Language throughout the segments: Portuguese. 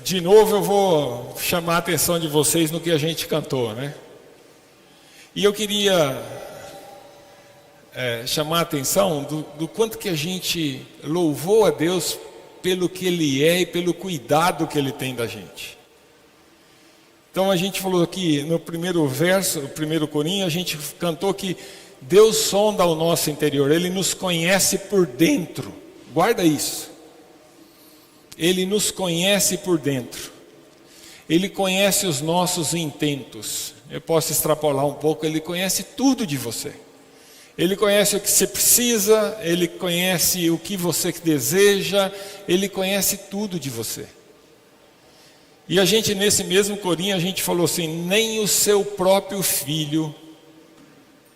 De novo eu vou chamar a atenção de vocês no que a gente cantou, né? E eu queria chamar a atenção do quanto que a gente louvou a Deus pelo que Ele é e pelo cuidado que Ele tem da gente. Então a gente falou aqui no primeiro verso, o primeiro corinho, a gente cantou que Deus sonda o nosso interior, Ele nos conhece por dentro. Guarda isso. Ele nos conhece por dentro. Ele conhece os nossos intentos. Eu posso extrapolar um pouco, Ele conhece tudo de você. Ele conhece o que você precisa, Ele conhece o que você deseja, Ele conhece tudo de você. E a gente, nesse mesmo corinho, a gente falou assim: nem o seu próprio filho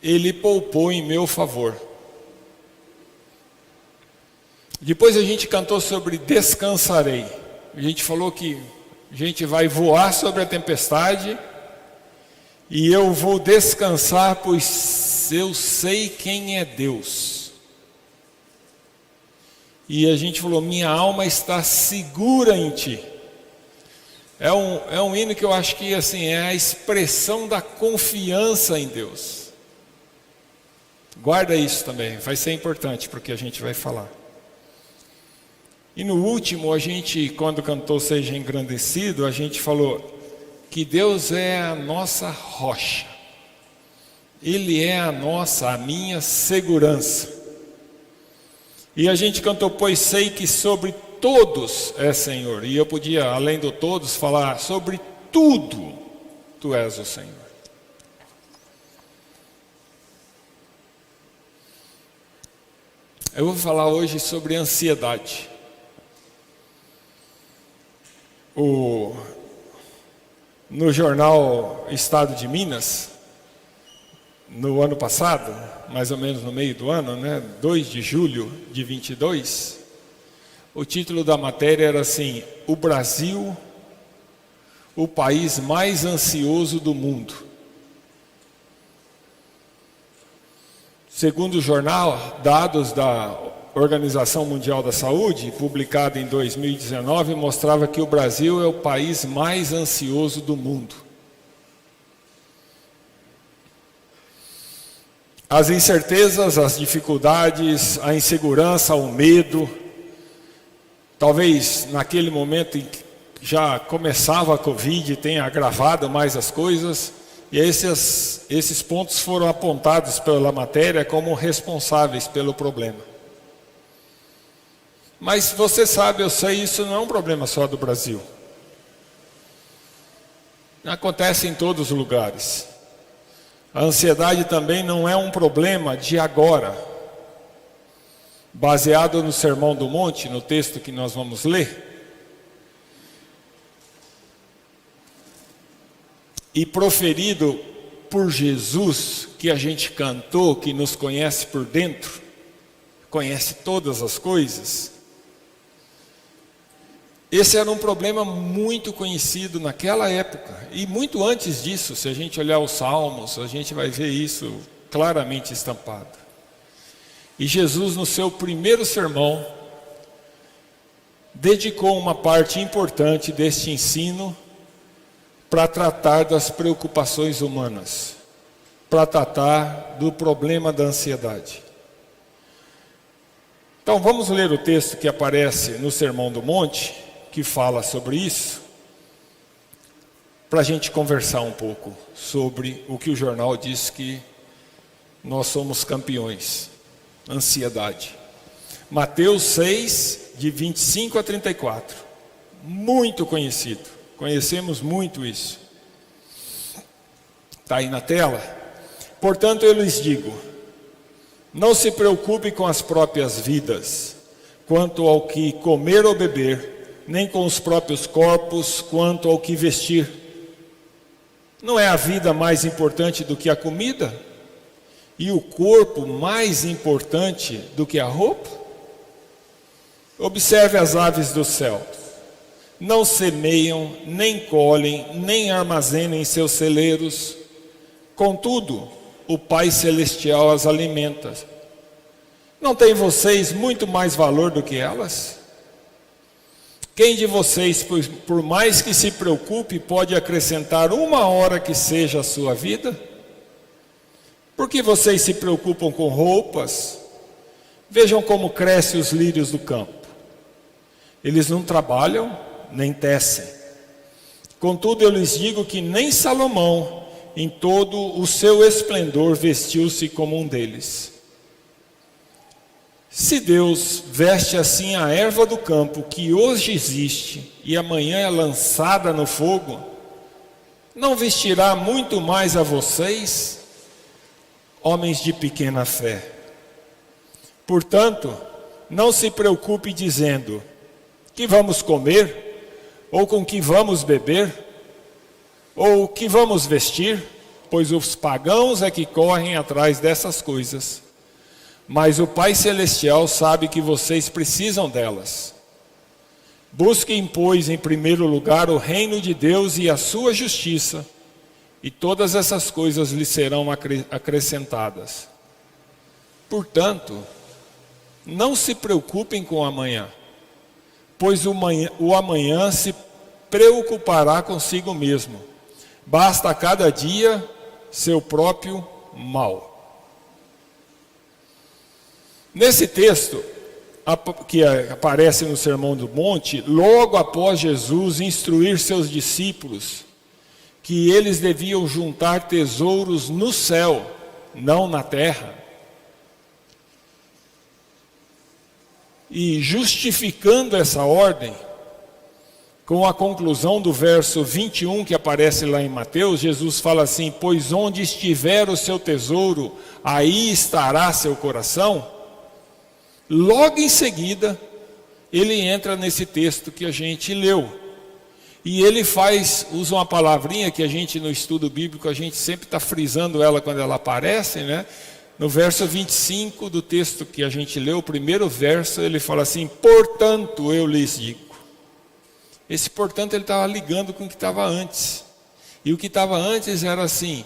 Ele poupou em meu favor. Depois a gente cantou sobre descansarei. A gente falou que a gente vai voar sobre a tempestade e eu vou descansar, pois eu sei quem é Deus. E a gente falou: minha alma está segura em ti. É um hino que eu acho que assim, é a expressão da confiança em Deus. Guarda isso também, vai ser importante porque a gente vai falar. E no último, a gente, quando cantou Seja Engrandecido, a gente falou que Deus é a nossa rocha. Ele é a minha segurança. E a gente cantou, pois sei que sobre todos é Senhor. E eu podia, além do todos, falar sobre tudo, Tu és o Senhor. Eu vou falar hoje sobre ansiedade. No jornal Estado de Minas, no ano passado, mais ou menos no meio do ano, 2 de julho de 22, o título da matéria era assim: o Brasil, o país mais ansioso do mundo. Segundo o jornal, dados da Organização Mundial da Saúde, publicado em 2019, mostrava que o Brasil é o país mais ansioso do mundo. As incertezas, as dificuldades, a insegurança, o medo, talvez naquele momento em que já começava a Covid, tenha agravado mais as coisas, e esses pontos foram apontados pela matéria como responsáveis pelo problema. Mas você sabe, eu sei, isso não é um problema só do Brasil. Acontece em todos os lugares. A ansiedade também não é um problema de agora. Baseado no Sermão do Monte, no texto que nós vamos ler, e proferido por Jesus, que a gente cantou, que nos conhece por dentro, conhece todas as coisas. Esse era um problema muito conhecido naquela época, e muito antes disso. Se a gente olhar os Salmos, a gente vai ver isso claramente estampado. E Jesus, no seu primeiro sermão, dedicou uma parte importante deste ensino para tratar das preocupações humanas, para tratar do problema da ansiedade. Então vamos ler o texto que aparece no Sermão do Monte, que fala sobre isso, para a gente conversar um pouco sobre o que o jornal diz que nós somos campeões: ansiedade. Mateus 6, de 25 a 34, muito conhecido, conhecemos muito isso. Está aí na tela? Portanto eu lhes digo, não se preocupe com as próprias vidas, quanto ao que comer ou beber, nem com os próprios corpos, quanto ao que vestir. Não é a vida mais importante do que a comida? E o corpo mais importante do que a roupa? Observe as aves do céu. Não semeiam, nem colhem, nem armazenam em seus celeiros. Contudo, o Pai Celestial as alimenta. Não têm vocês muito mais valor do que elas? Quem de vocês, por mais que se preocupe, pode acrescentar uma hora que seja a sua vida? Por que vocês se preocupam com roupas? Vejam como crescem os lírios do campo. Eles não trabalham, nem tecem. Contudo, eu lhes digo que nem Salomão, em todo o seu esplendor, vestiu-se como um deles. Se Deus veste assim a erva do campo, que hoje existe e amanhã é lançada no fogo, não vestirá muito mais a vocês, homens de pequena fé? Portanto, não se preocupe dizendo: que vamos comer? Ou com que vamos beber? Ou que vamos vestir? Pois os pagãos é que correm atrás dessas coisas. Mas o Pai Celestial sabe que vocês precisam delas. Busquem, pois, em primeiro lugar o reino de Deus e a sua justiça, e todas essas coisas lhe serão acrescentadas. Portanto, não se preocupem com o amanhã, pois o amanhã se preocupará consigo mesmo. Basta a cada dia seu próprio mal. Nesse texto, que aparece no Sermão do Monte, logo após Jesus instruir seus discípulos que eles deviam juntar tesouros no céu, não na terra, e justificando essa ordem, com a conclusão do verso 21 que aparece lá em Mateus, Jesus fala assim: pois onde estiver o seu tesouro, aí estará seu coração. Logo em seguida, ele entra nesse texto que a gente leu. E ele usa uma palavrinha que a gente no estudo bíblico, a gente sempre está frisando ela quando ela aparece, né? No verso 25 do texto que a gente leu, o primeiro verso, ele fala assim: portanto eu lhes digo. Esse portanto ele estava ligando com o que estava antes. E o que estava antes era assim: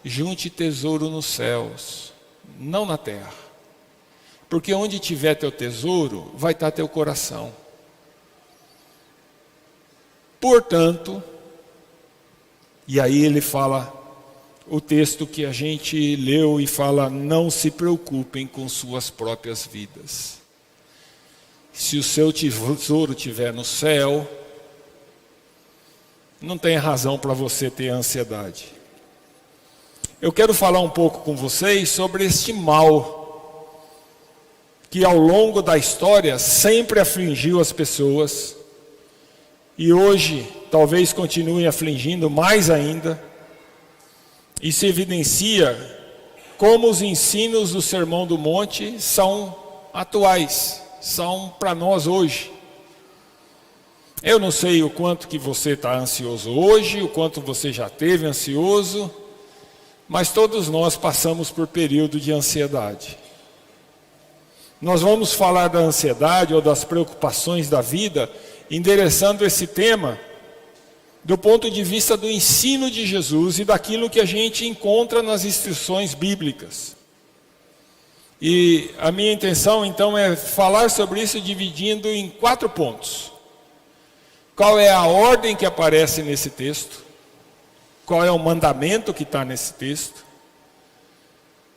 junte tesouro nos céus, não na terra. Porque onde tiver teu tesouro, vai estar teu coração. Portanto, e aí ele fala o texto que a gente leu e fala: não se preocupem com suas próprias vidas. Se o seu tesouro estiver no céu, não tem razão para você ter ansiedade. Eu quero falar um pouco com vocês sobre este mal que ao longo da história sempre afligiu as pessoas e hoje talvez continue afligindo mais ainda, e se evidencia como os ensinos do Sermão do Monte são atuais, são para nós hoje. Eu não sei o quanto que você está ansioso hoje, o quanto você já teve ansioso, mas todos nós passamos por período de ansiedade. Nós vamos falar da ansiedade ou das preocupações da vida, endereçando esse tema do ponto de vista do ensino de Jesus e daquilo que a gente encontra nas instruções bíblicas. E a minha intenção então é falar sobre isso dividindo em 4 pontos. Qual é a ordem que aparece nesse texto? Qual é o mandamento que está nesse texto?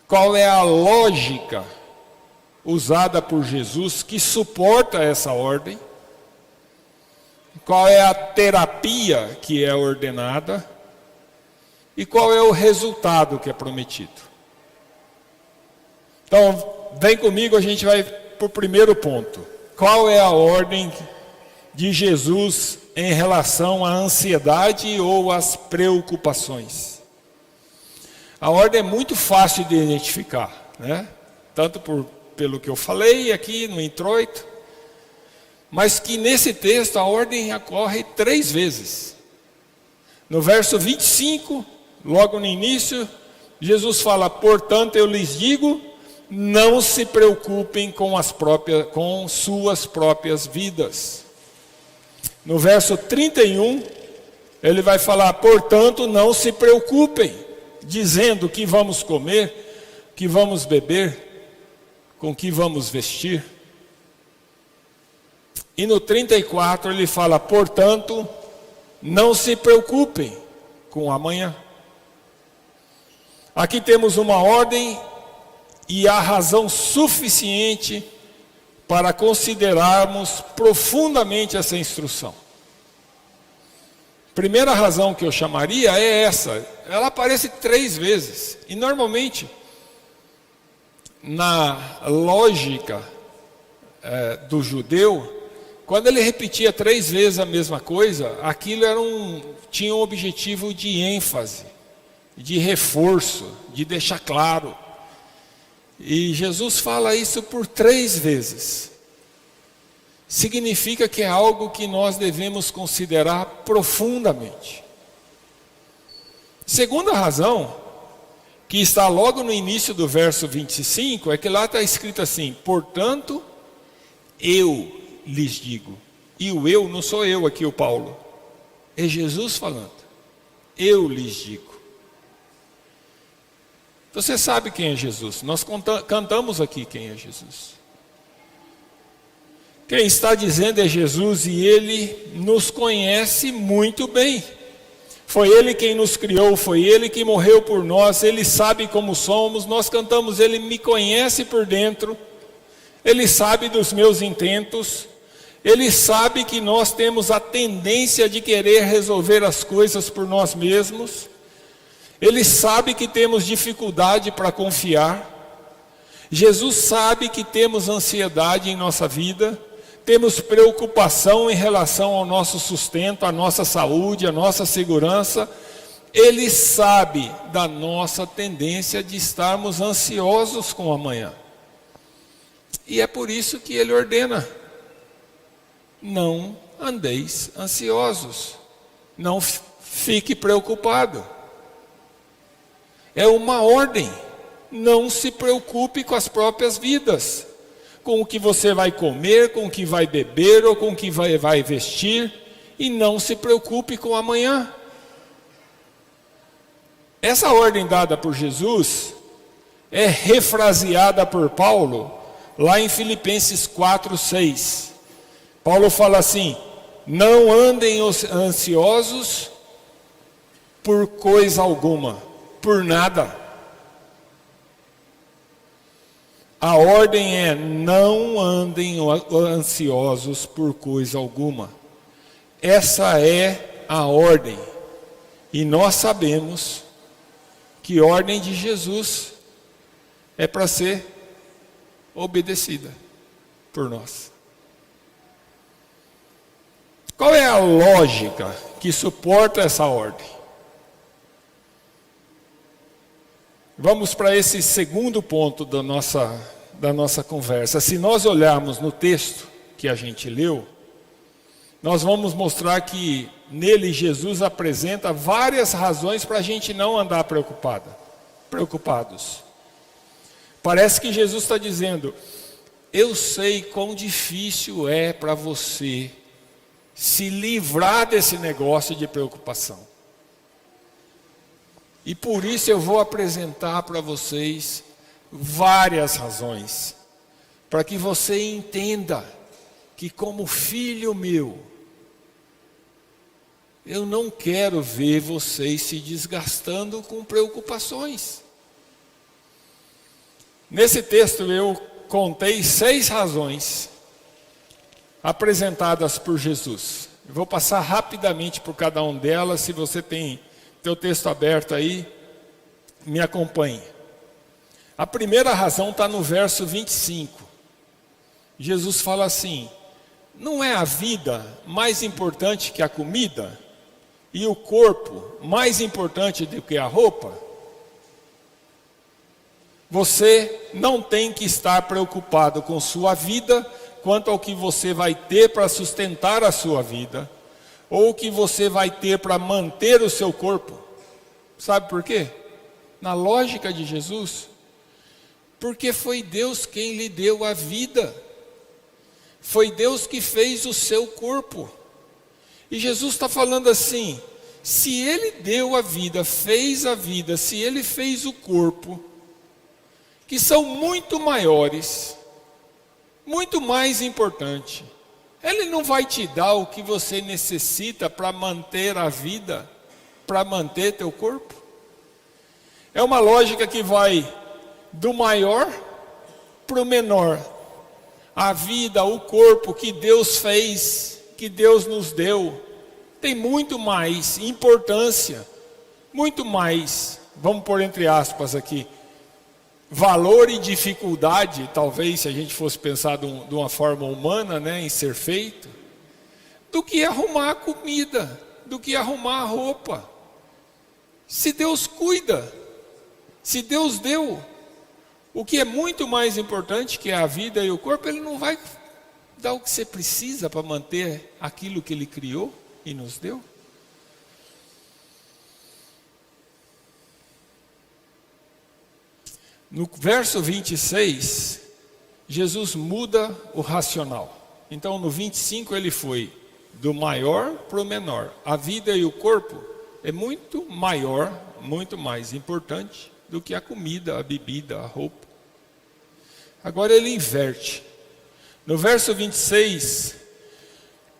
Qual é a lógica usada por Jesus que suporta essa ordem? Qual é a terapia que é ordenada? E qual é o resultado que é prometido? Então, vem comigo, a gente vai para o primeiro ponto. Qual é a ordem de Jesus em relação à ansiedade ou às preocupações? A ordem é muito fácil de identificar, né? Tanto pelo que eu falei aqui no introito, mas que nesse texto a ordem ocorre 3 vezes. No verso 25, logo no início, Jesus fala: portanto eu lhes digo, não se preocupem com suas próprias vidas. No verso 31, ele vai falar: portanto não se preocupem, dizendo que vamos comer, que vamos beber, com que vamos vestir? E no 34 ele fala: portanto, não se preocupem com o amanhã. Aqui temos uma ordem e a razão suficiente para considerarmos profundamente essa instrução. Primeira razão que eu chamaria é essa. Ela aparece 3 vezes. E normalmente, na lógica do judeu, quando ele repetia 3 vezes a mesma coisa, aquilo tinha um objetivo de ênfase, de reforço, de deixar claro. E Jesus fala isso por 3 vezes. Significa que é algo que nós devemos considerar profundamente. Segunda razão, que está logo no início do verso 25, é que lá está escrito assim: portanto, eu lhes digo. E o eu não sou eu aqui, o Paulo. É Jesus falando. Eu lhes digo. Você sabe quem é Jesus? Nós cantamos aqui quem é Jesus. Quem está dizendo é Jesus, e Ele nos conhece muito bem. Foi Ele quem nos criou, foi Ele que morreu por nós, Ele sabe como somos. Nós cantamos: Ele me conhece por dentro, Ele sabe dos meus intentos, Ele sabe que nós temos a tendência de querer resolver as coisas por nós mesmos, Ele sabe que temos dificuldade para confiar, Jesus sabe que temos ansiedade em nossa vida, temos preocupação em relação ao nosso sustento, à nossa saúde, à nossa segurança. Ele sabe da nossa tendência de estarmos ansiosos com o amanhã. E é por isso que Ele ordena: não andeis ansiosos, não fique preocupado. É uma ordem: não se preocupe com as próprias vidas, com o que você vai comer, com o que vai beber ou com o que vai vestir, e não se preocupe com o amanhã. Essa ordem dada por Jesus é refraseada por Paulo lá em Filipenses 4:6. Paulo fala assim: não andem ansiosos por coisa alguma, por nada. A ordem é: não andem ansiosos por coisa alguma. Essa é a ordem. E nós sabemos que a ordem de Jesus é para ser obedecida por nós. Qual é a lógica que suporta essa ordem? Vamos para esse segundo ponto da nossa conversa. Se nós olharmos no texto que a gente leu, nós vamos mostrar que nele Jesus apresenta várias razões para a gente não andar preocupados. Parece que Jesus está dizendo: eu sei quão difícil é para você se livrar desse negócio de preocupação. E por isso eu vou apresentar para vocês várias razões, para que você entenda que, como filho meu, eu não quero ver vocês se desgastando com preocupações. Nesse texto eu contei 6 razões apresentadas por Jesus. Eu vou passar rapidamente por cada uma delas. Se você tem teu texto aberto aí, me acompanhe. A primeira razão está no verso 25. Jesus fala assim: não é a vida mais importante que a comida? E o corpo mais importante do que a roupa? Você não tem que estar preocupado com sua vida quanto ao que você vai ter para sustentar a sua vida, ou o que você vai ter para manter o seu corpo. Sabe por quê? Na lógica de Jesus, porque foi Deus quem lhe deu a vida, foi Deus que fez o seu corpo. E Jesus está falando assim: se Ele deu a vida, fez a vida, se Ele fez o corpo, que são muito maiores, muito mais importantes. Ele não vai te dar o que você necessita para manter a vida, para manter teu corpo. É uma lógica que vai do maior para o menor. A vida, o corpo que Deus fez, que Deus nos deu, tem muito mais importância, muito mais, vamos pôr entre aspas aqui, valor e dificuldade, talvez se a gente fosse pensar de uma forma humana, né, em ser feito, do que arrumar a comida, do que arrumar a roupa. Se Deus cuida, se Deus deu, o que é muito mais importante, que é a vida e o corpo, Ele não vai dar o que você precisa para manter aquilo que Ele criou e nos deu? No verso 26, Jesus muda o racional. Então no 25 ele foi do maior para o menor. A vida e o corpo é muito maior, muito mais importante do que a comida, a bebida, a roupa. Agora ele inverte. No verso 26,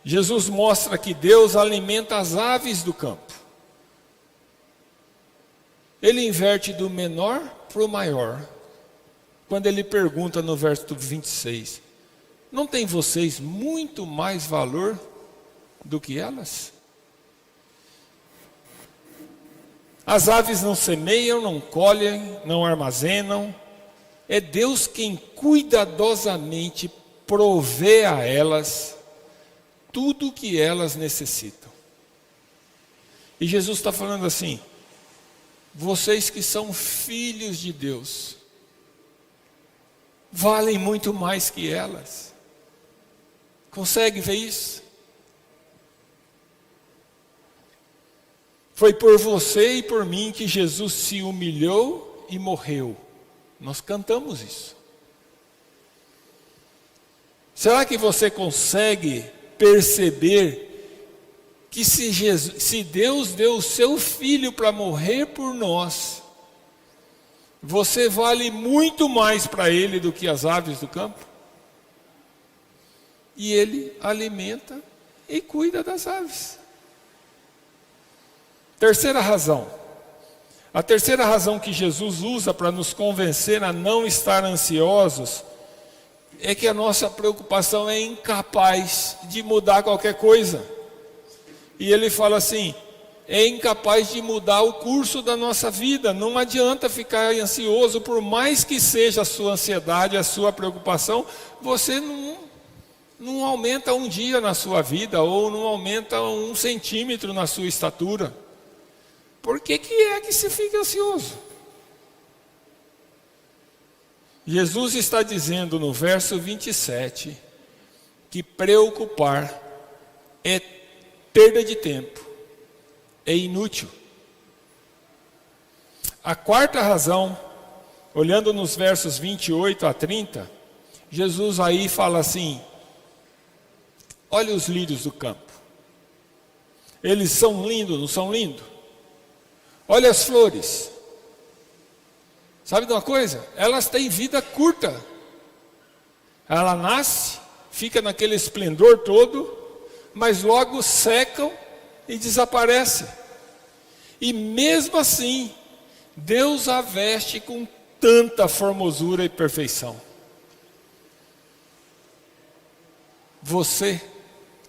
Jesus mostra que Deus alimenta as aves do campo. Ele inverte do menor para o maior. Quando ele pergunta no verso 26, não tem vocês muito mais valor do que elas? As aves não semeiam, não colhem, não armazenam. É Deus quem cuidadosamente provê a elas tudo o que elas necessitam. E Jesus está falando assim: vocês que são filhos de Deus, valem muito mais que elas. Consegue ver isso? Foi por você e por mim que Jesus se humilhou e morreu. Nós cantamos isso. Será que você consegue perceber que se Deus deu o seu Filho para morrer por nós, você vale muito mais para Ele do que as aves do campo? E Ele alimenta e cuida das aves. Terceira razão. A terceira razão que Jesus usa para nos convencer a não estar ansiosos é que a nossa preocupação é incapaz de mudar qualquer coisa. E ele fala assim: é incapaz de mudar o curso da nossa vida. Não adianta ficar ansioso, por mais que seja a sua ansiedade, a sua preocupação, você não aumenta um dia na sua vida, ou não aumenta 1 centímetro na sua estatura. Por que é que se fica ansioso? Jesus está dizendo no verso 27 que preocupar é perda de tempo, é inútil. A quarta razão, olhando nos versos 28 a 30, Jesus aí fala assim: olha os lírios do campo, eles são lindos, não são lindos? Olha as flores. Sabe de uma coisa? Elas têm vida curta. Ela nasce, fica naquele esplendor todo, mas logo secam e desaparecem. E mesmo assim, Deus a veste com tanta formosura e perfeição. Você,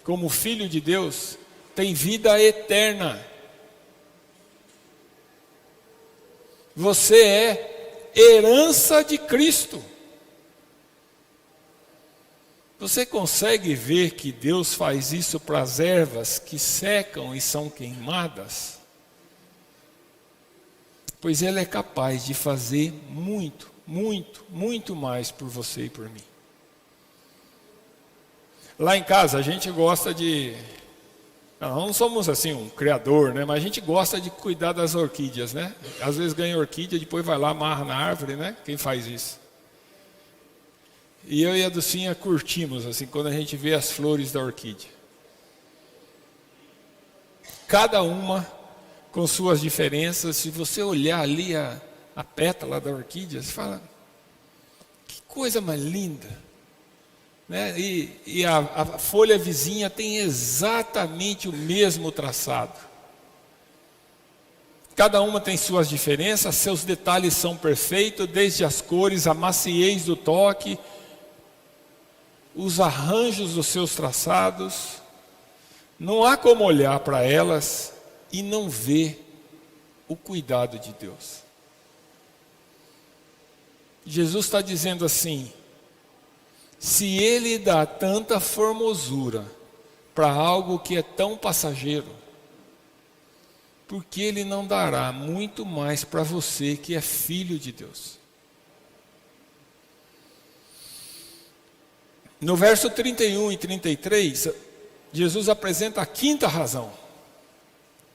como filho de Deus, tem vida eterna. Você é herança de Cristo. Você consegue ver que Deus faz isso para as ervas que secam e são queimadas? Pois Ele é capaz de fazer muito, muito, muito mais por você e por mim. Lá em casa a gente gosta de... Não somos assim um criador, né? Mas a gente gosta de cuidar das orquídeas, né? Às vezes ganha orquídea, depois vai lá, amarra na árvore, né? Quem faz isso? E eu e a Dulcinha curtimos, assim, quando a gente vê as flores da orquídea. Cada uma com suas diferenças. Se você olhar ali a pétala da orquídea, você fala: coisa mais linda, né? E a folha vizinha tem exatamente o mesmo traçado. Cada uma tem suas diferenças, seus detalhes são perfeitos, desde as cores, a maciez do toque, os arranjos dos seus traçados. Não há como olhar para elas e não ver o cuidado de Deus. Jesus está dizendo assim: se Ele dá tanta formosura para algo que é tão passageiro, por que Ele não dará muito mais para você que é filho de Deus? No verso 31 e 33, Jesus apresenta a quinta razão.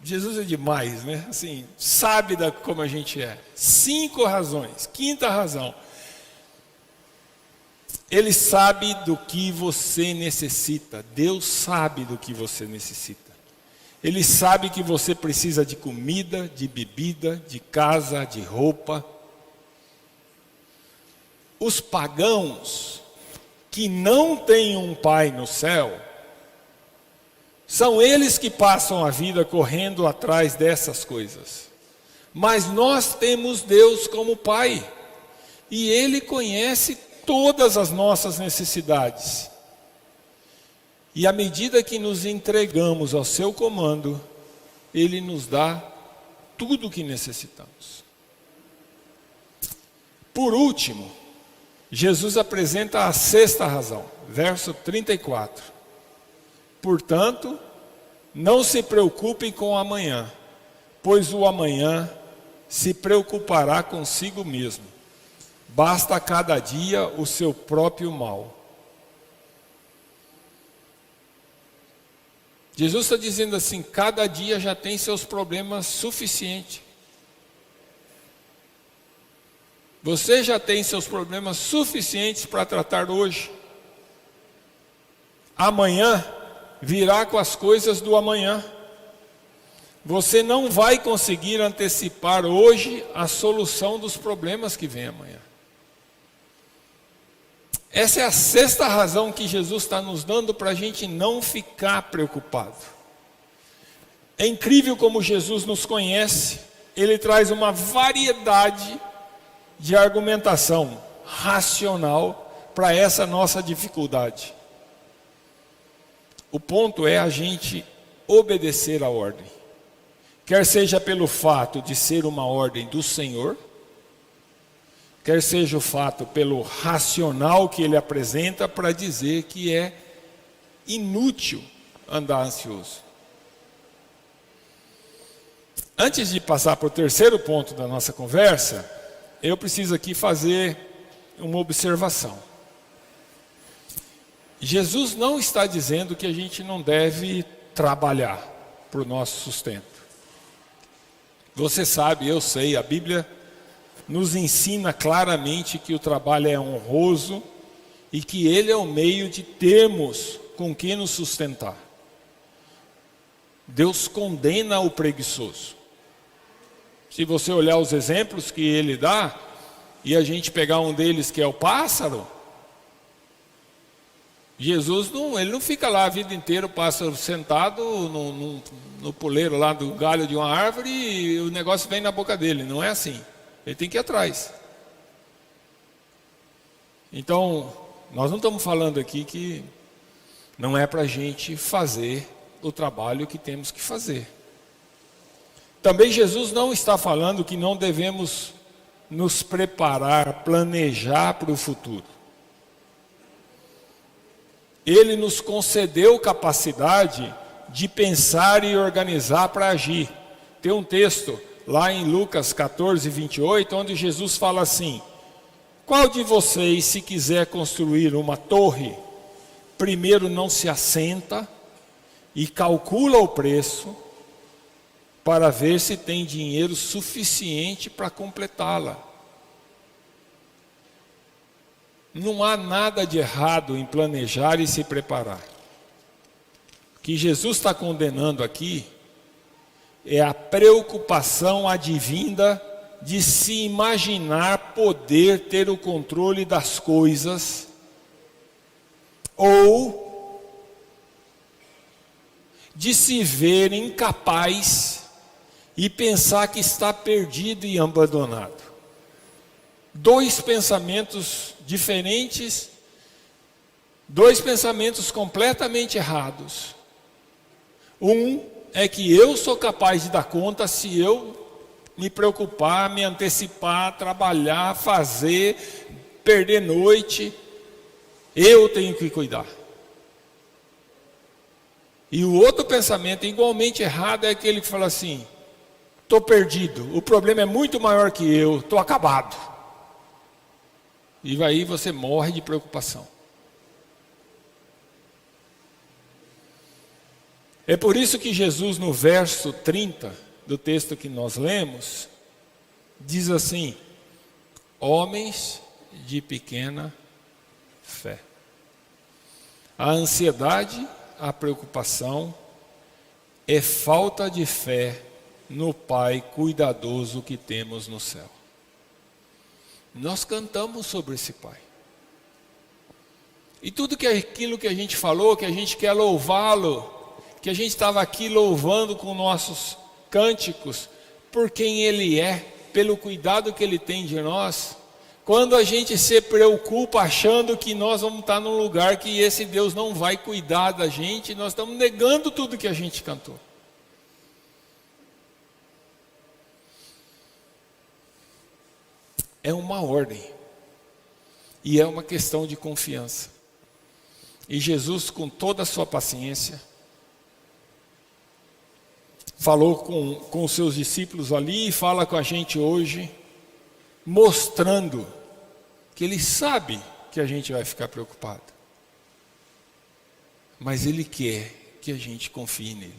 Jesus é demais, né? Assim, sabe como a gente é. 5 razões. Quinta razão. Ele sabe do que você necessita. Deus sabe do que você necessita. Ele sabe que você precisa de comida, de bebida, de casa, de roupa. Os pagãos que não têm um pai no céu, são eles que passam a vida correndo atrás dessas coisas. Mas nós temos Deus como Pai. E Ele conhece todas as nossas necessidades. E à medida que nos entregamos ao seu comando, Ele nos dá tudo o que necessitamos. Por último, Jesus apresenta a sexta razão, verso 34. Portanto, não se preocupem com o amanhã, pois o amanhã se preocupará consigo mesmo. Basta a cada dia o seu próprio mal. Jesus está dizendo assim: cada dia já tem seus problemas suficientes. Você já tem seus problemas suficientes para tratar hoje. Amanhã virá com as coisas do amanhã. Você não vai conseguir antecipar hoje a solução dos problemas que vem amanhã. Essa é a sexta razão que Jesus está nos dando para a gente não ficar preocupado. É incrível como Jesus nos conhece. Ele traz uma variedade de argumentação racional para essa nossa dificuldade. O ponto é a gente obedecer à ordem. Quer seja pelo fato de ser uma ordem do Senhor, quer seja o fato pelo racional que Ele apresenta para dizer que é inútil andar ansioso. Antes de passar para o terceiro ponto da nossa conversa, eu preciso aqui fazer uma observação. Jesus não está dizendo que a gente não deve trabalhar para o nosso sustento. Você sabe, eu sei, a Bíblia nos ensina claramente que o trabalho é honroso e que ele é o meio de termos com que nos sustentar. Deus condena o preguiçoso. Se você olhar os exemplos que ele dá, e a gente pegar um deles que é o pássaro, Jesus ele não fica lá a vida inteira, o pássaro sentado no poleiro lá do galho de uma árvore e o negócio vem na boca dele. Não é assim. Ele tem que ir atrás. Então, nós não estamos falando aqui que não é para a gente fazer o trabalho que temos que fazer. Também Jesus não está falando que não devemos nos preparar, planejar para o futuro. Ele nos concedeu capacidade de pensar e organizar para agir. Tem um texto lá em Lucas 14, 28, onde Jesus fala assim: qual de vocês, se quiser construir uma torre, primeiro não se assenta e calcula o preço para ver se tem dinheiro suficiente para completá-la? Não há nada de errado em planejar e se preparar. O que Jesus está condenando aqui é a preocupação advinda de se imaginar poder ter o controle das coisas, ou de se ver incapaz e pensar que está perdido e abandonado. Dois pensamentos diferentes, dois pensamentos completamente errados. Um é que eu sou capaz de dar conta se eu me preocupar, me antecipar, trabalhar, fazer, perder noite, eu tenho que cuidar. E o outro pensamento igualmente errado é aquele que fala assim: estou perdido, o problema é muito maior que eu, estou acabado. E aí você morre de preocupação. É por isso que Jesus, no verso 30 do texto que nós lemos, diz assim: homens de pequena fé. A ansiedade, a preocupação é falta de fé no Pai cuidadoso que temos no céu. Nós cantamos sobre esse Pai. E tudo aquilo que a gente falou, que a gente quer louvá-lo, que a gente estava aqui louvando com nossos cânticos, por quem Ele é, pelo cuidado que Ele tem de nós. Quando a gente se preocupa achando que nós vamos estar num lugar que esse Deus não vai cuidar da gente, nós estamos negando tudo que a gente cantou. É uma ordem, e é uma questão de confiança. E Jesus, com toda a sua paciência, falou com os seus discípulos ali e fala com a gente hoje, mostrando que Ele sabe que a gente vai ficar preocupado. Mas Ele quer que a gente confie nele.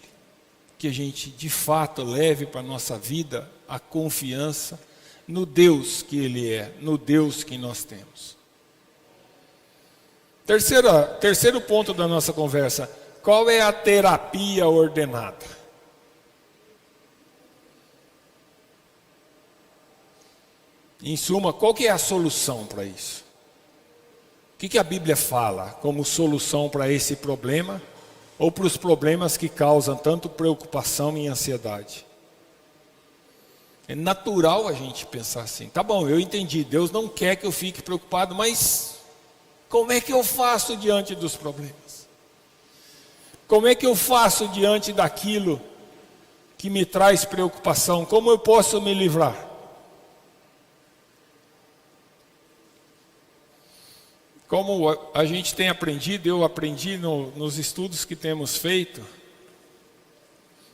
Que a gente de fato leve para a nossa vida a confiança no Deus que Ele é, no Deus que nós temos. Terceiro ponto da nossa conversa: qual é a terapia ordenada? Em suma, qual que é a solução para isso? O que a Bíblia fala como solução para esse problema, ou para os problemas que causam tanto preocupação e ansiedade? É natural a gente pensar assim: tá bom, eu entendi, Deus não quer que eu fique preocupado, mas como é que eu faço diante dos problemas? Como é que eu faço diante daquilo que me traz preocupação? Como eu posso me livrar? Como a gente tem aprendido, eu aprendi nos estudos que temos feito,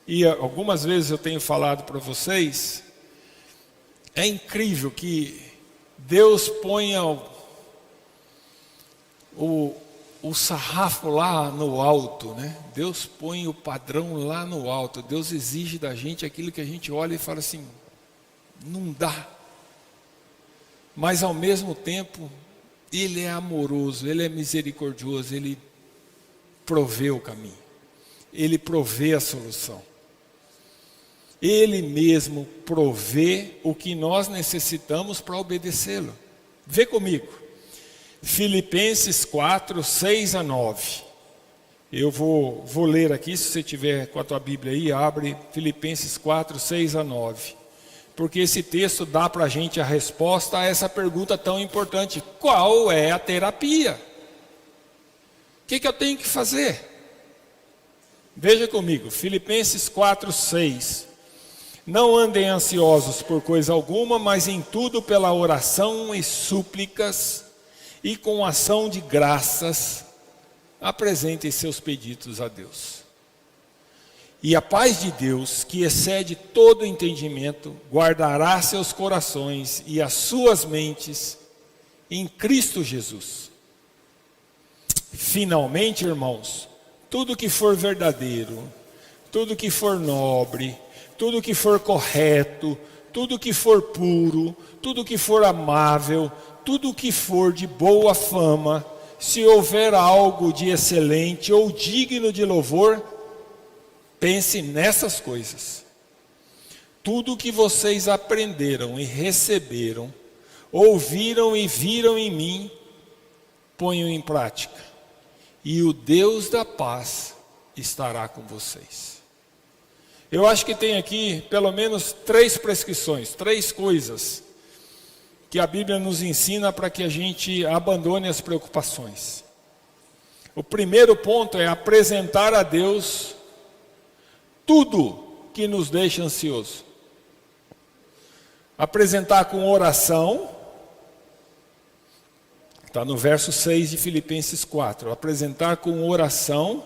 e algumas vezes eu tenho falado para vocês, é incrível que Deus ponha o sarrafo lá no alto, né? Deus põe o padrão lá no alto. Deus exige da gente aquilo que a gente olha e fala assim: não dá. Mas ao mesmo tempo, Ele é amoroso, Ele é misericordioso, Ele provê o caminho, Ele provê a solução. Ele mesmo provê o que nós necessitamos para obedecê-lo. Vê comigo, Filipenses 4, 6 a 9. Eu vou ler aqui, se você tiver com a tua Bíblia aí, abre Filipenses 4, 6 a 9. Porque esse texto dá para a gente a resposta a essa pergunta tão importante: qual é a terapia? O que eu tenho que fazer? Veja comigo, Filipenses 4, 6. Não andem ansiosos por coisa alguma, mas em tudo pela oração e súplicas e com ação de graças, apresentem seus pedidos a Deus. E a paz de Deus, que excede todo entendimento, guardará seus corações e as suas mentes em Cristo Jesus. Finalmente, irmãos, tudo que for verdadeiro, tudo que for nobre, tudo que for correto, tudo que for puro, tudo que for amável, tudo que for de boa fama, se houver algo de excelente ou digno de louvor, pense nessas coisas. tudo que vocês aprenderam e receberam, ouviram e viram em mim, ponham em prática, e o Deus da paz estará com vocês. Eu acho que tem aqui pelo menos 3 prescrições, 3 coisas que a Bíblia nos ensina para que a gente abandone as preocupações. O primeiro ponto é apresentar a Deus tudo que nos deixa ansioso. Apresentar com oração, está no verso 6 de Filipenses 4. Apresentar com oração,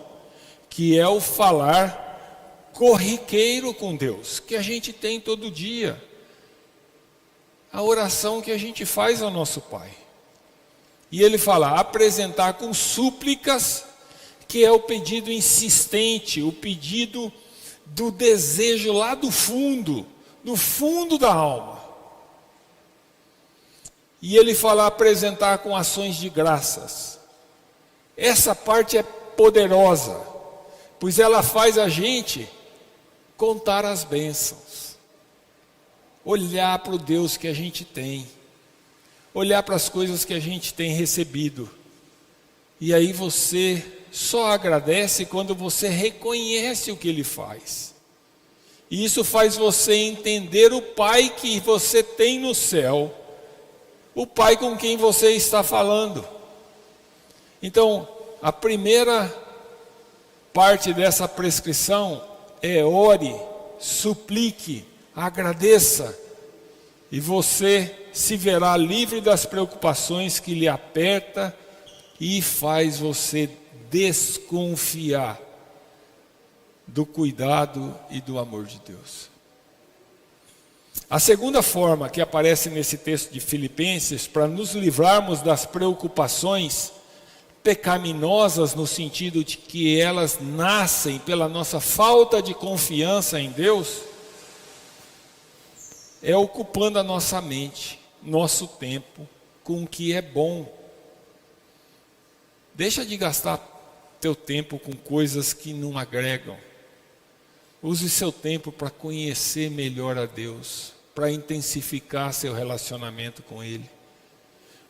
que é o falar corriqueiro com Deus, que a gente tem todo dia. A oração que a gente faz ao nosso Pai. E ele fala, apresentar com súplicas, que é o pedido insistente, o pedido do desejo lá do fundo da alma. E ele fala apresentar com ações de graças. Essa parte é poderosa, pois ela faz a gente contar as bênçãos, olhar para o Deus que a gente tem, olhar para as coisas que a gente tem recebido. E aí você só agradece quando você reconhece o que Ele faz. E isso faz você entender o Pai que você tem no céu, o Pai com quem você está falando. Então, a primeira parte dessa prescrição é ore, suplique, agradeça, e você se verá livre das preocupações que lhe aperta e faz você desconfiar do cuidado e do amor de Deus. A segunda forma que aparece nesse texto de Filipenses, para nos livrarmos das preocupações pecaminosas, no sentido de que elas nascem pela nossa falta de confiança em Deus, é ocupando a nossa mente, nosso tempo, com o que é bom. Deixa de gastar teu tempo com coisas que não agregam. Use seu tempo para conhecer melhor a Deus, para intensificar seu relacionamento com Ele.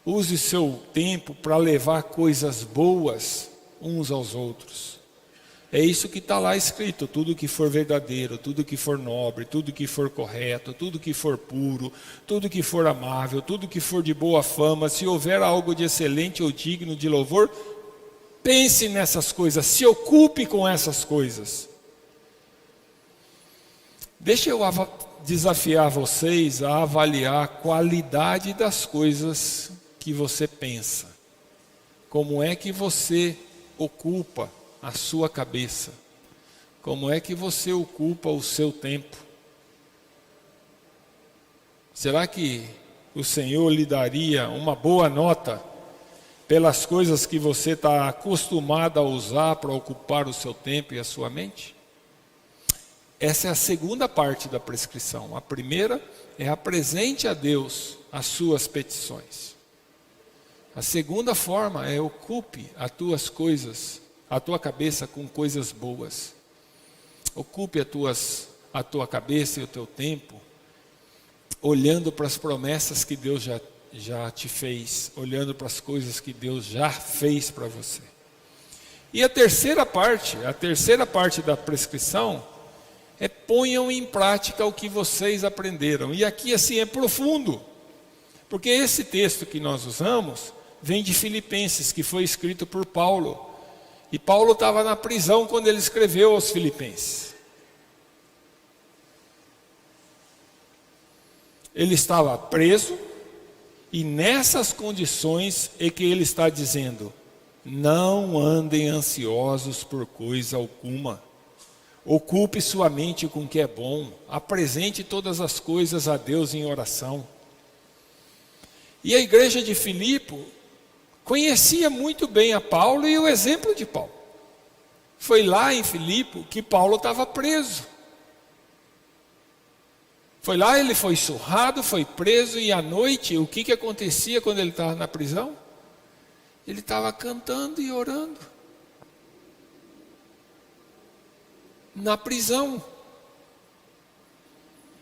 Use seu tempo para levar coisas boas uns aos outros. É isso que está lá escrito: tudo que for verdadeiro, tudo que for nobre, tudo que for correto, tudo que for puro, tudo que for amável, tudo que for de boa fama, se houver algo de excelente ou digno de louvor, pense nessas coisas, se ocupe com essas coisas. Deixa eu desafiar vocês a avaliar a qualidade das coisas que você pensa. Como é que você ocupa a sua cabeça? Como é que você ocupa o seu tempo? Será que o Senhor lhe daria uma boa nota pelas coisas que você está acostumado a usar para ocupar o seu tempo e a sua mente? Essa é a segunda parte da prescrição. A primeira é apresente a Deus as suas petições. A segunda forma é ocupe as tuas coisas, a tua cabeça com coisas boas. Ocupe a tua cabeça e o teu tempo olhando para as promessas que Deus já te fez, olhando para as coisas que Deus já fez para você. E a terceira parte da prescrição é ponham em prática o que vocês aprenderam. E aqui assim é profundo, porque esse texto que nós usamos vem de Filipenses, que foi escrito por Paulo. E Paulo estava na prisão quando ele escreveu aos Filipenses. Ele estava preso, e nessas condições é que ele está dizendo: não andem ansiosos por coisa alguma. Ocupe sua mente com o que é bom. Apresente todas as coisas a Deus em oração. E a igreja de Filipe conhecia muito bem a Paulo e o exemplo de Paulo. Foi lá em Filipe que Paulo estava preso. Foi lá, ele foi surrado, foi preso, e à noite, o que acontecia quando ele estava na prisão? Ele estava cantando e orando. Na prisão.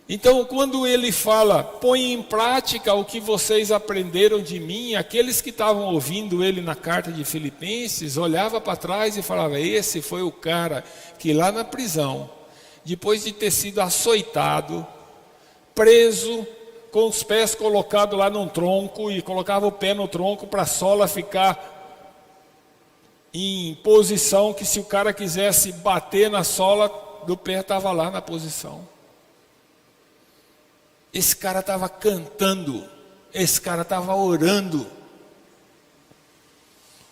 Então, quando ele fala, põe em prática o que vocês aprenderam de mim, aqueles que estavam ouvindo ele na carta de Filipenses, olhava para trás e falava, esse foi o cara que lá na prisão, depois de ter sido açoitado, preso, com os pés colocados lá num tronco, e colocava o pé no tronco para a sola ficar em posição, que se o cara quisesse bater na sola do pé, estava lá na posição. Esse cara estava cantando, esse cara estava orando.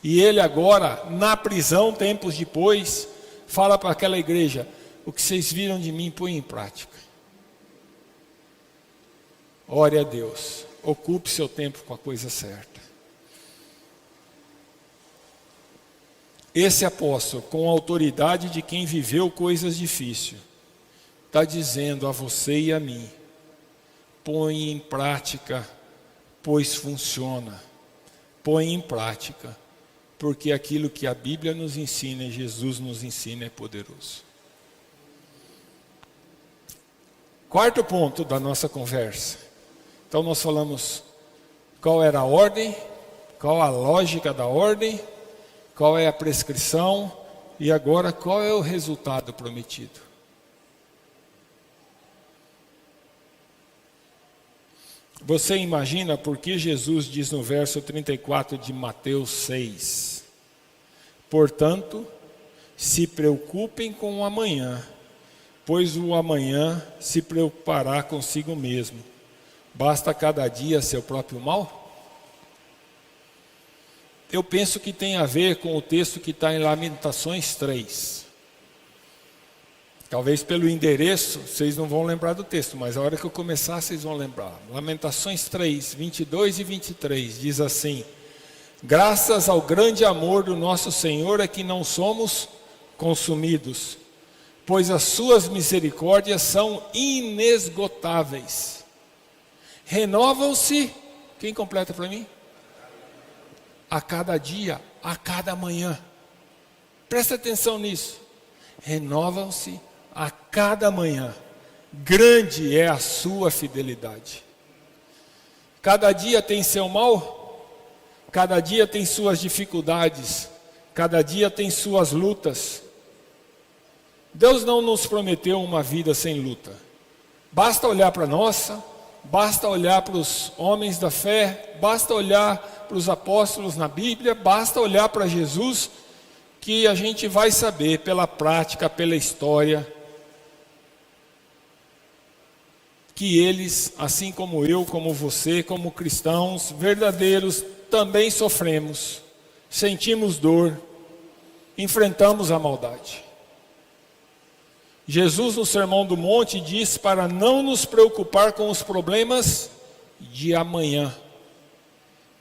E ele agora, na prisão, tempos depois, fala para aquela igreja, o que vocês viram de mim, põe em prática. Ore a Deus, ocupe seu tempo com a coisa certa. Esse apóstolo, com a autoridade de quem viveu coisas difíceis, está dizendo a você e a mim, põe em prática, pois funciona. Põe em prática, porque aquilo que a Bíblia nos ensina e Jesus nos ensina é poderoso. Quarto ponto da nossa conversa. Então nós falamos qual era a ordem, qual a lógica da ordem, qual é a prescrição e agora qual é o resultado prometido. Você imagina por que Jesus diz no verso 34 de Mateus 6, portanto, se preocupem com o amanhã, pois o amanhã se preocupará consigo mesmo. Basta cada dia seu próprio mal? Eu penso que tem a ver com o texto que está em Lamentações 3. Talvez pelo endereço, vocês não vão lembrar do texto, mas a hora que eu começar, vocês vão lembrar. Lamentações 3, 22 e 23, diz assim, graças ao grande amor do nosso Senhor é que não somos consumidos, pois as suas misericórdias são inesgotáveis. Renovam-se, quem completa para mim? A cada dia, a cada manhã. Presta atenção nisso. Renovam-se a cada manhã. Grande é a sua fidelidade. Cada dia tem seu mal, cada dia tem suas dificuldades, cada dia tem suas lutas. Deus não nos prometeu uma vida sem luta. Basta olhar para a nossa, basta olhar para os homens da fé, basta olhar para os apóstolos na Bíblia, basta olhar para Jesus, que a gente vai saber pela prática, pela história, que eles, assim como eu, como você, como cristãos verdadeiros, também sofremos, sentimos dor, enfrentamos a maldade. Jesus no Sermão do Monte diz para não nos preocupar com os problemas de amanhã.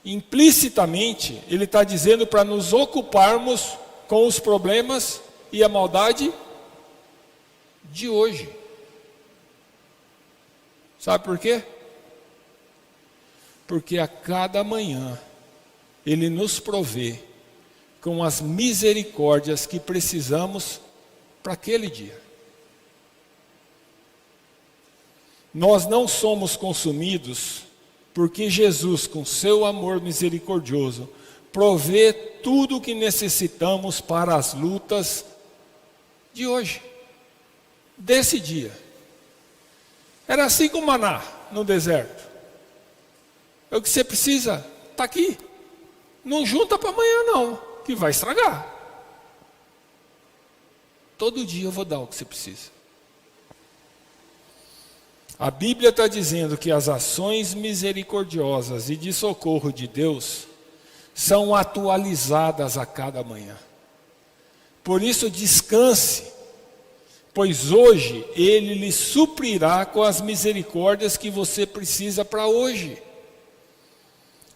Implicitamente, ele está dizendo para nos ocuparmos com os problemas e a maldade de hoje. Sabe por quê? Porque a cada manhã ele nos provê com as misericórdias que precisamos para aquele dia. Nós não somos consumidos porque Jesus, com seu amor misericordioso, provê tudo o que necessitamos para as lutas de hoje, desse dia. Era assim com o maná no deserto. É o que você precisa, está aqui. Não junta para amanhã não, que vai estragar. Todo dia eu vou dar o que você precisa. A Bíblia está dizendo que as ações misericordiosas e de socorro de Deus são atualizadas a cada manhã. Por isso descanse, pois hoje Ele lhe suprirá com as misericórdias que você precisa para hoje.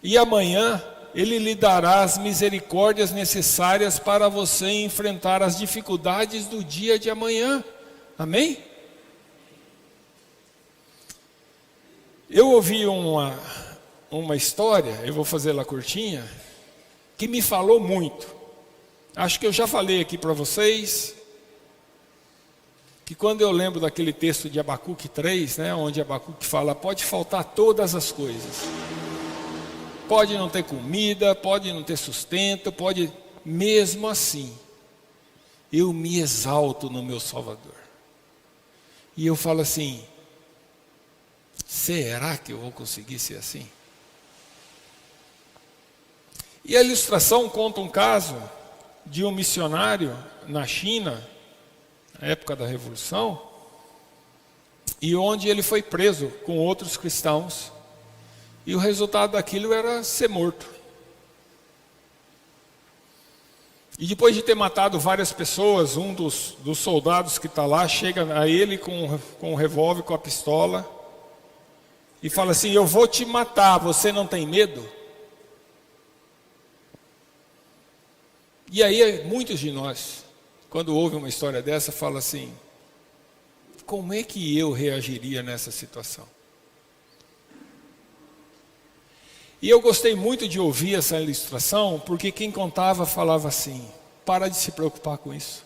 E amanhã Ele lhe dará as misericórdias necessárias para você enfrentar as dificuldades do dia de amanhã. Amém? Eu ouvi uma história, eu vou fazê-la curtinha, que me falou muito. Acho que eu já falei aqui para vocês. que quando eu lembro daquele texto de Abacuque 3, né, onde Abacuque fala, pode faltar todas as coisas. Pode não ter comida, pode não ter sustento, pode... Mesmo assim, eu me exalto no meu Salvador. E eu falo assim, será que eu vou conseguir ser assim? E a ilustração conta um caso de um missionário na China, na época da Revolução, e onde ele foi preso com outros cristãos, e o resultado daquilo era ser morto. E depois de ter matado várias pessoas, um dos soldados que está lá, chega a ele com um revólver, com a pistola, e fala assim, eu vou te matar, você não tem medo? E aí muitos de nós, quando ouvem uma história dessa, falam assim, como é que eu reagiria nessa situação? E eu gostei muito de ouvir essa ilustração, porque quem contava falava assim, para de se preocupar com isso.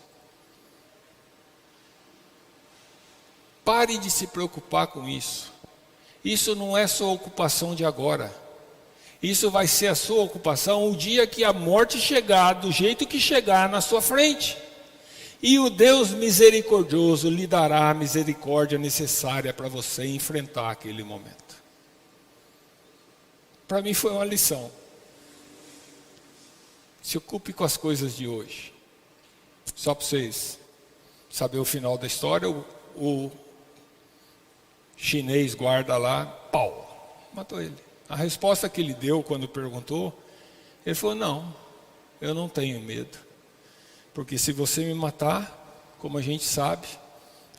Pare de se preocupar com isso. Isso não é sua ocupação de agora. Isso vai ser a sua ocupação o dia que a morte chegar, do jeito que chegar na sua frente. E o Deus misericordioso lhe dará a misericórdia necessária para você enfrentar aquele momento. Para mim foi uma lição. Se ocupe com as coisas de hoje. Só para vocês saberem o final da história, o chinês guarda lá, pau, matou ele. A resposta que ele deu quando perguntou, ele falou, não, eu não tenho medo. Porque se você me matar, como a gente sabe,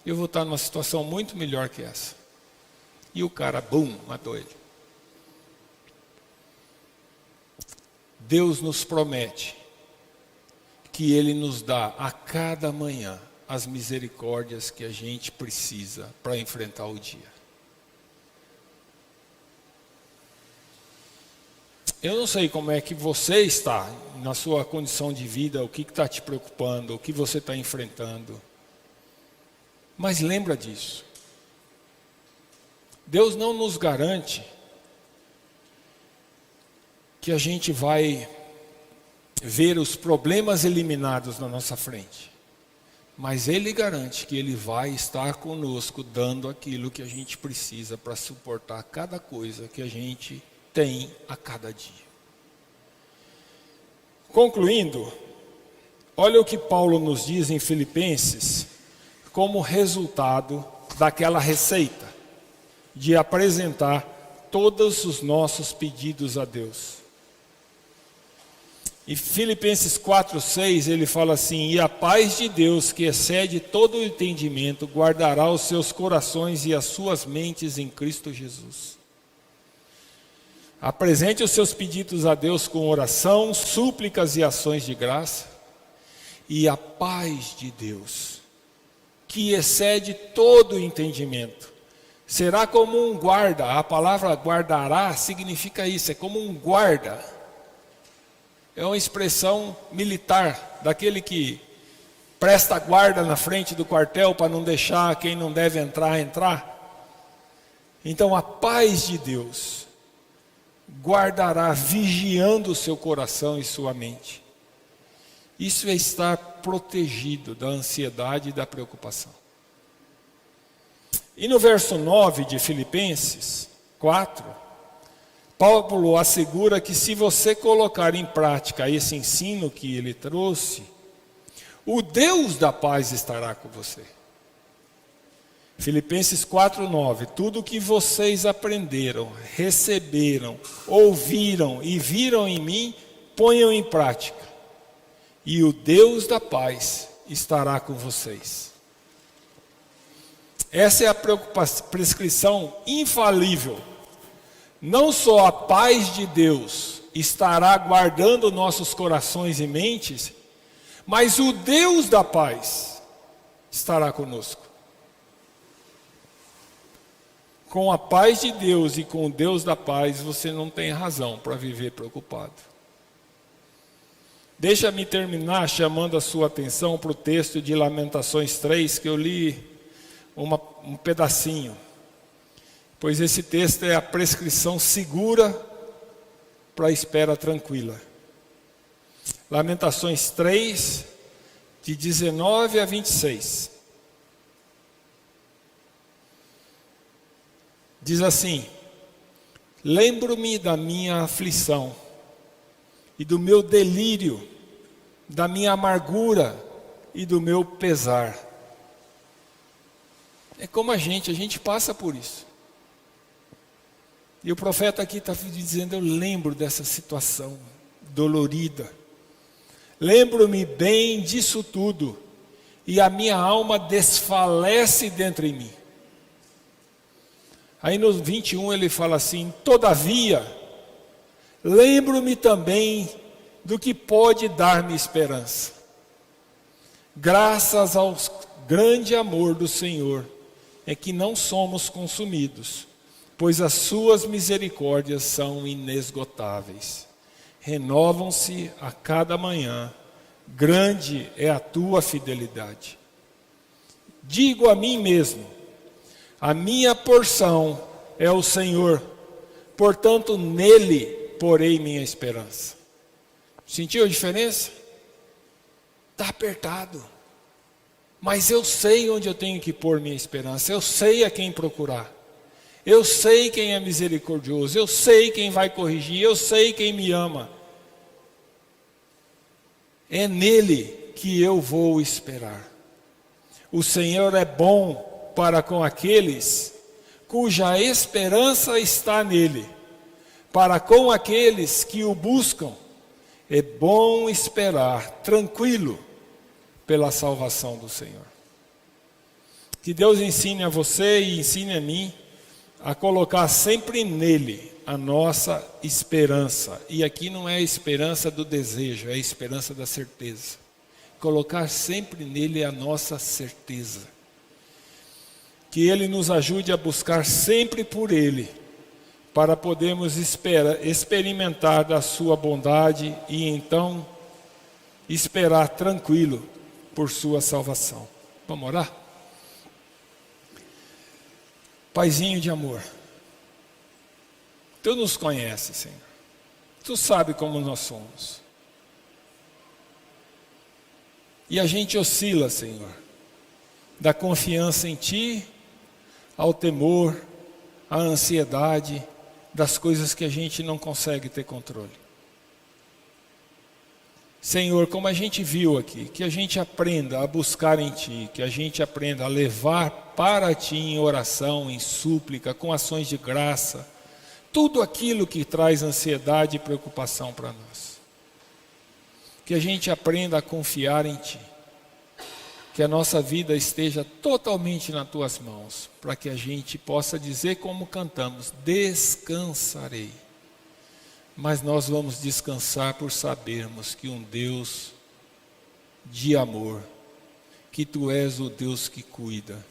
eu vou estar numa situação muito melhor que essa. E o cara, bum, matou ele. Deus nos promete que Ele nos dá a cada manhã as misericórdias que a gente precisa para enfrentar o dia. Eu não sei como é que você está na sua condição de vida, o que está te preocupando, o que você está enfrentando. Mas lembra disso. Deus não nos garante que a gente vai ver os problemas eliminados na nossa frente. Mas Ele garante que Ele vai estar conosco, dando aquilo que a gente precisa para suportar cada coisa que a gente tem a cada dia. Concluindo, olha o que Paulo nos diz em Filipenses, como resultado daquela receita de apresentar todos os nossos pedidos a Deus. Em Filipenses 4:6 ele fala assim, e a paz de Deus que excede todo o entendimento, guardará os seus corações e as suas mentes em Cristo Jesus. Apresente os seus pedidos a Deus com oração, súplicas e ações de graça, e a paz de Deus, que excede todo o entendimento, será como um guarda. A palavra guardará significa isso, é como um guarda. É uma expressão militar, daquele que presta guarda na frente do quartel para não deixar quem não deve entrar. Então a paz de Deus guardará, vigiando o seu coração e sua mente. Isso é estar protegido da ansiedade e da preocupação. E no verso 9 de Filipenses 4, Paulo assegura que se você colocar em prática esse ensino que ele trouxe, o Deus da paz estará com você. Filipenses 4:9, tudo o que vocês aprenderam, receberam, ouviram e viram em mim, ponham em prática, e o Deus da paz estará com vocês. Essa é a prescrição infalível. Não só a paz de Deus estará guardando nossos corações e mentes, mas o Deus da paz estará conosco. Com a paz de Deus e com o Deus da paz, você não tem razão para viver preocupado. Deixa-me terminar chamando a sua atenção para o texto de Lamentações 3, que eu li um pedacinho, pois esse texto é a prescrição segura para a espera tranquila. Lamentações 3, de 19 a 26. Diz assim: lembro-me da minha aflição e do meu delírio, da minha amargura e do meu pesar. É como a gente passa por isso. E o profeta aqui está dizendo: eu lembro dessa situação dolorida. Lembro-me bem disso tudo, e a minha alma desfalece dentro em mim. Aí no 21 ele fala assim: todavia, lembro-me também do que pode dar-me esperança. Graças ao grande amor do Senhor, é que não somos consumidos, pois as suas misericórdias são inesgotáveis. Renovam-se a cada manhã, grande é a tua fidelidade. Digo a mim mesmo: a minha porção é o Senhor, portanto nele porei minha esperança. Sentiu a diferença? Está apertado, mas eu sei onde eu tenho que pôr minha esperança, eu sei a quem procurar. Eu sei quem é misericordioso, eu sei quem vai corrigir, eu sei quem me ama. É nele que eu vou esperar. O Senhor é bom para com aqueles cuja esperança está nele. Para com aqueles que o buscam, é bom esperar tranquilo pela salvação do Senhor. Que Deus ensine a você e ensine a mim a colocar sempre nele a nossa esperança. E aqui não é a esperança do desejo, é a esperança da certeza. Colocar sempre nele a nossa certeza. Que ele nos ajude a buscar sempre por ele, para podermos experimentar da sua bondade e então esperar tranquilo por sua salvação. Vamos orar? Paizinho de amor, Tu nos conheces, Senhor. Tu sabe como nós somos. E a gente oscila, Senhor, da confiança em Ti ao temor, à ansiedade das coisas que a gente não consegue ter controle. Senhor, como a gente viu aqui, que a gente aprenda a buscar em Ti, que a gente aprenda a levar para Ti em oração, em súplica, com ações de graça, tudo aquilo que traz ansiedade e preocupação para nós. Que a gente aprenda a confiar em Ti, que a nossa vida esteja totalmente nas Tuas mãos, para que a gente possa dizer como cantamos: descansarei. Mas nós vamos descansar por sabermos que um Deus de amor, que Tu és o Deus que cuida,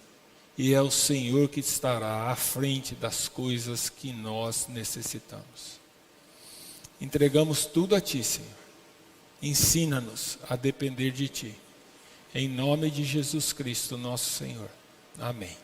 e é o Senhor que estará à frente das coisas que nós necessitamos. Entregamos tudo a Ti, Senhor. Ensina-nos a depender de Ti. Em nome de Jesus Cristo, nosso Senhor. Amém.